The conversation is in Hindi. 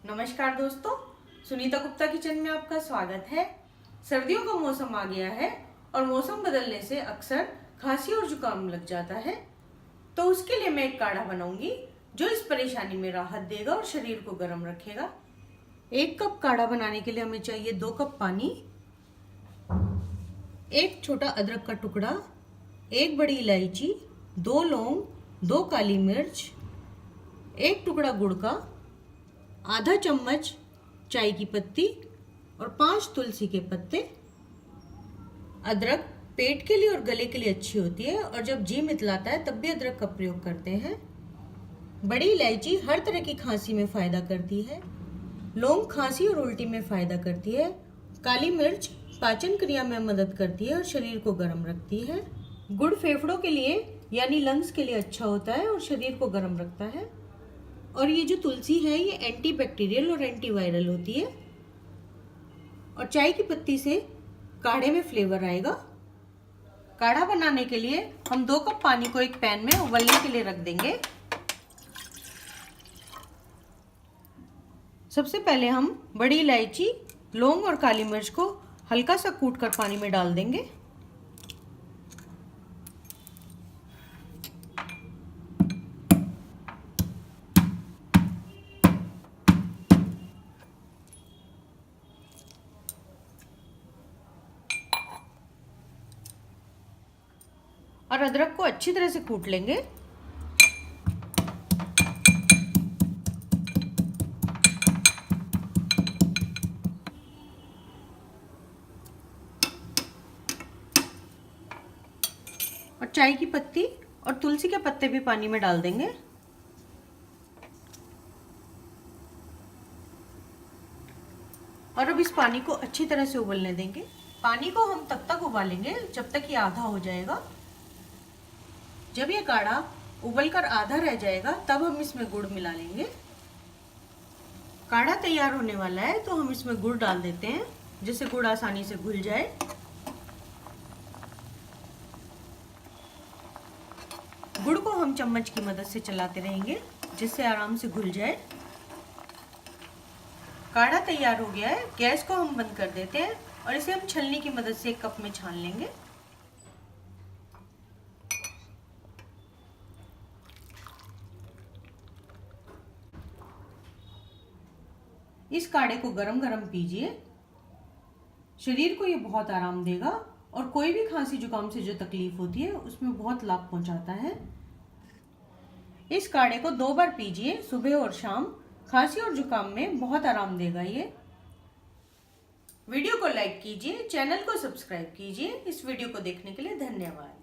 नमस्कार दोस्तों, सुनीता गुप्ता किचन में आपका स्वागत है। सर्दियों का मौसम आ गया है और मौसम बदलने से अक्सर खांसी और जुकाम लग जाता है। तो उसके लिए मैं एक काढ़ा बनाऊंगी जो इस परेशानी में राहत देगा और शरीर को गर्म रखेगा। 1 कप काढ़ा बनाने के लिए हमें चाहिए 2 कप पानी, 1 छोटा अदरक का टुकड़ा, 1 बड़ी इलायची, 2 लौंग, 2 काली मिर्च, 1 टुकड़ा गुड़ का, आधा चम्मच चाय की पत्ती और 5 तुलसी के पत्ते। अदरक पेट के लिए और गले के लिए अच्छी होती है और जब जी मितलाता है तब भी अदरक का प्रयोग करते हैं। बड़ी इलायची हर तरह की खांसी में फायदा करती है। लौंग खांसी और उल्टी में फायदा करती है। काली मिर्च पाचन क्रिया में मदद करती है और शरीर को गर्म रखती है। गुड़ फेफड़ों के लिए यानी लंग्स के लिए अच्छा होता है और शरीर को गर्म रखता है। और ये जो तुलसी है ये एंटीबैक्टीरियल और एंटीवायरल होती है। और चाय की पत्ती से काढ़े में फ्लेवर आएगा। काढ़ा बनाने के लिए हम 2 कप पानी को एक पैन में उबलने के लिए रख देंगे। सबसे पहले हम बड़ी इलायची, लौंग और काली मिर्च को हल्का सा कूटकर पानी में डाल देंगे। और अदरक को अच्छी तरह से कूट लेंगे। और चाय की पत्ती और तुलसी के पत्ते भी पानी में डाल देंगे। और अब इस पानी को अच्छी तरह से उबलने देंगे। पानी को हम तब तक उबालेंगे जब तक ये आधा हो जाएगा। जब ये काढ़ा उबलकर आधा रह जाएगा तब हम इसमें गुड़ मिला लेंगे। काढ़ा तैयार होने वाला है तो हम इसमें गुड़ डाल देते हैं जिससे गुड़ आसानी से घुल जाए। गुड़ को हम चम्मच की मदद से चलाते रहेंगे जिससे आराम से घुल जाए। काढ़ा तैयार हो गया है। गैस को हम बंद कर देते हैं और इसे हम छलनी की मदद से एक कप में छान लेंगे। इस काढ़े को गरम गरम पीजिए। शरीर को ये बहुत आराम देगा और कोई भी खांसी जुकाम से जो तकलीफ होती है उसमें बहुत लाभ पहुंचाता है। इस काढ़े को 2 बार पीजिए, सुबह और शाम। खांसी और जुकाम में बहुत आराम देगा ये। वीडियो को लाइक कीजिए, चैनल को सब्सक्राइब कीजिए। इस वीडियो को देखने के लिए धन्यवाद।